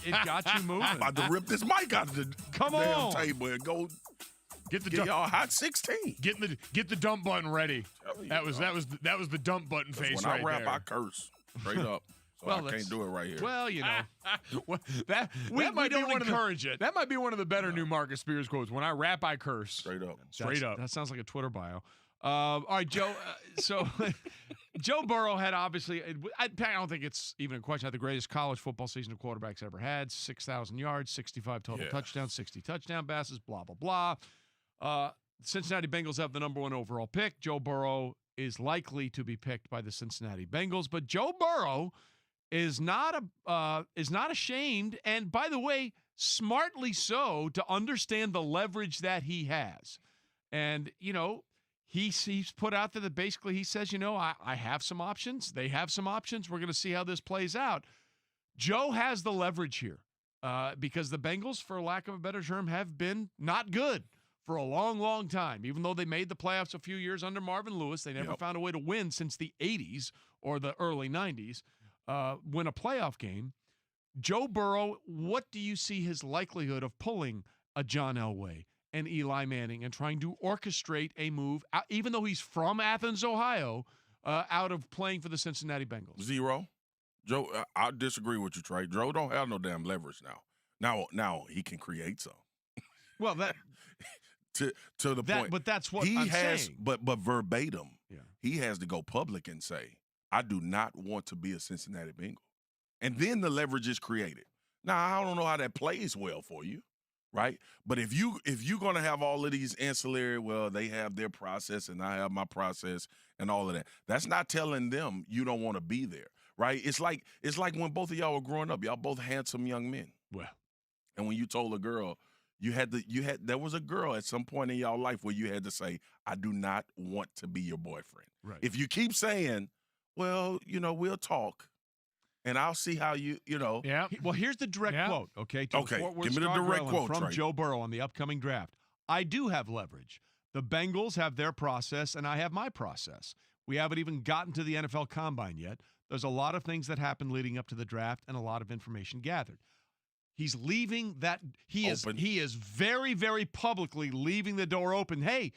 It got you moving. I'm about to rip this mic out of the damn table and go Get the get y'all hot 16. Get the dump button ready. That was the dump button face When right I rap, there. I curse straight up. So I can't do it right here. Well, you know, that we might don't be one encourage it. That might be one of the better new Marcus Spears quotes. When I rap, I curse. Straight up. That sounds like a Twitter bio. All right, Joe. So Joe Burrow had obviously, I don't think it's even a question, had the greatest college football season a quarterback's ever had. 6,000 yards, 65 total touchdowns, 60 touchdown passes, blah, blah, blah. Cincinnati Bengals have the number 1 overall pick. Joe Burrow is likely to be picked by the Cincinnati Bengals, but Joe Burrow is not ashamed, and by the way, smartly so, to understand the leverage that he has. And, you know, he's put out there that basically he says, you know, I have some options. They have some options. We're going to see how this plays out. Joe has the leverage here because the Bengals, for lack of a better term, have been not good for a long, long time. Even though they made the playoffs a few years under Marvin Lewis, they never found a way to win since the 80s or the early 90s. Win a playoff game. Joe Burrow, what do you see his likelihood of pulling a John Elway and Eli Manning and trying to orchestrate a move, even though he's from Athens, Ohio, out of playing for the Cincinnati Bengals? 0. Joe, I disagree with you, Trey. Joe don't have no damn leverage now. Now he can create some. Well, that to the point. But that's what he I'm has. saying. But verbatim, he has to go public and say, I do not want to be a Cincinnati Bengal. And then the leverage is created. Now, I don't know how that plays well for you, right? But if you're going to have all of these ancillary, well, they have their process and I have my process and all of that, that's not telling them you don't want to be there, right? It's like when both of y'all were growing up. Y'all both handsome young men. Well. And when you told a girl, there was a girl at some point in y'all life where you had to say, I do not want to be your boyfriend. Right. If you keep saying, well, you know, we'll talk, and I'll see how you know. Yeah. Well, here's the direct quote, okay? Okay, give me the direct quote, from Trey. Joe Burrow on the upcoming draft. I do have leverage. The Bengals have their process, and I have my process. We haven't even gotten to the NFL Combine yet. There's a lot of things that happened leading up to the draft and a lot of information gathered. He's leaving that – he is very, very publicly leaving the door open. Hey,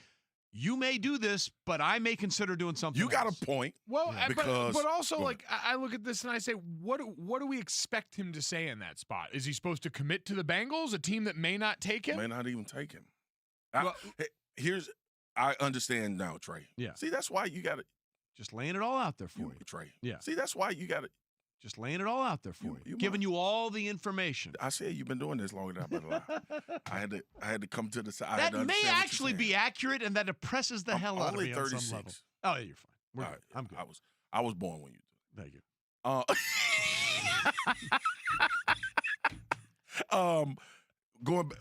you may do this, but I may consider doing something You got else. a point. Well, because, but also, like, I look at this and I say, what do we expect him to say in that spot? Is he supposed to commit to the Bengals, a team that may not take him? May not even take him. Well, I understand now, Trey. Yeah. See, that's why you got to – Just laying it all out there for you. Trey. Yeah. See, that's why you got to – Just laying it all out there for you. Giving you all the information. I said you've been doing this longer than I've been alive. I had to come to the side. That may actually be accurate, and that depresses the hell out of me on some level. Oh, yeah, you're fine. Right, I'm good. I was born when you did. Thank you. Going back,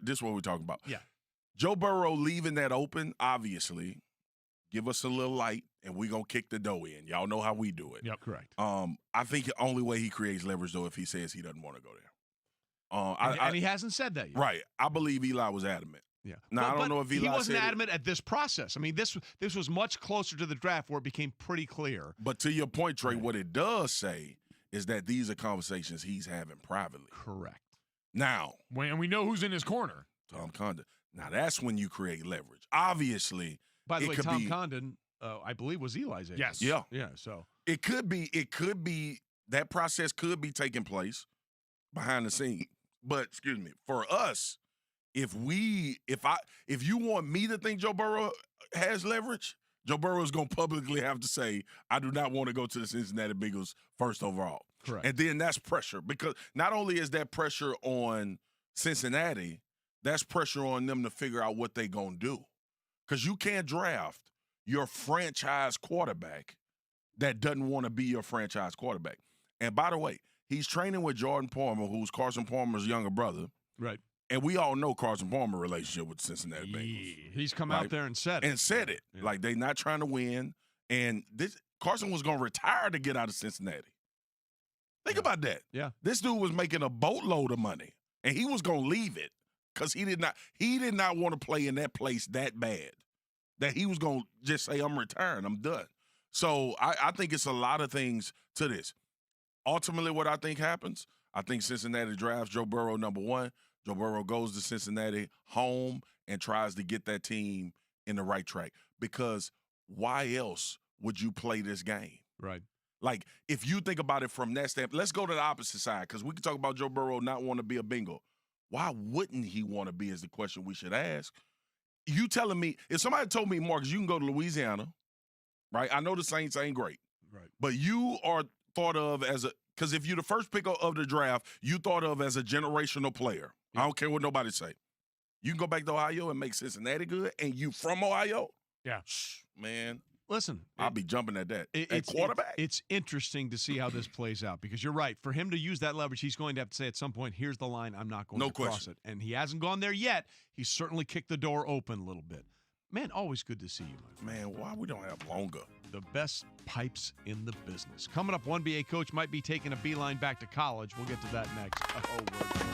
this is what we're talking about. Yeah. Joe Burrow leaving that open, obviously, give us a little light, and we're going to kick the dough in. Y'all know how we do it. Yep, correct. I think the only way he creates leverage, though, if he says he doesn't want to go there. And he hasn't said that yet. Right. I believe Eli was adamant. Yeah. Now, I don't know if Eli he wasn't said adamant at this process. I mean, this was much closer to the draft where it became pretty clear. But to your point, Trey, what it does say is that these are conversations he's having privately. Correct. Now. And we know who's in his corner. Tom Condon. Now, that's when you create leverage. Obviously. By the way, Tom Condon, I believe, was Eli's agent. Yes. Yeah. Yeah, so. It could be, that process could be taking place behind the scene. But, excuse me, for us, if you want me to think Joe Burrow has leverage, Joe Burrow is going to publicly have to say, I do not want to go to the Cincinnati Bengals first overall. Correct. And then that's pressure, because not only is that pressure on Cincinnati, that's pressure on them to figure out what they're going to do. Because you can't draft your franchise quarterback that doesn't want to be your franchise quarterback. And by the way, he's training with Jordan Palmer, who's Carson Palmer's younger brother. Right. And we all know Carson Palmer's relationship with the Cincinnati Bengals. He's come out there and said it. Yeah. Like, they not trying to win. And Carson was going to retire to get out of Cincinnati. Think about that. Yeah. This dude was making a boatload of money, and he was going to leave it because he did not want to play in that place that bad, that he was going to just say, I'm retiring, I'm done. So I think it's a lot of things to this. ultimately what I think happens, I think Cincinnati drafts Joe Burrow number 1. Joe Burrow goes to Cincinnati home and tries to get that team in the right track. Because why else would you play this game? Right. Like, if you think about it from that standpoint, let's go to the opposite side, because we can talk about Joe Burrow not wanting to be a Bengal. Why wouldn't he want to be is the question we should ask. You telling me, if somebody told me, Marcus, you can go to Louisiana, right? I know the Saints ain't great. Right. But you are thought of as because if you're the first pick of the draft, you thought of as a generational player. Yeah. I don't care what nobody say. You can go back to Ohio and make Cincinnati good, and you from Ohio? Yeah. Man. Listen, I'll be jumping at that. At quarterback. It's interesting to see how this plays out because you're right. For him to use that leverage, he's going to have to say at some point, here's the line, I'm not going to cross it. And he hasn't gone there yet. He's certainly kicked the door open a little bit. Man, always good to see you, my friend. Man, why we don't have longer? The best pipes in the business. Coming up, one BA coach might be taking a beeline back to college. We'll get to that next. Oh, word.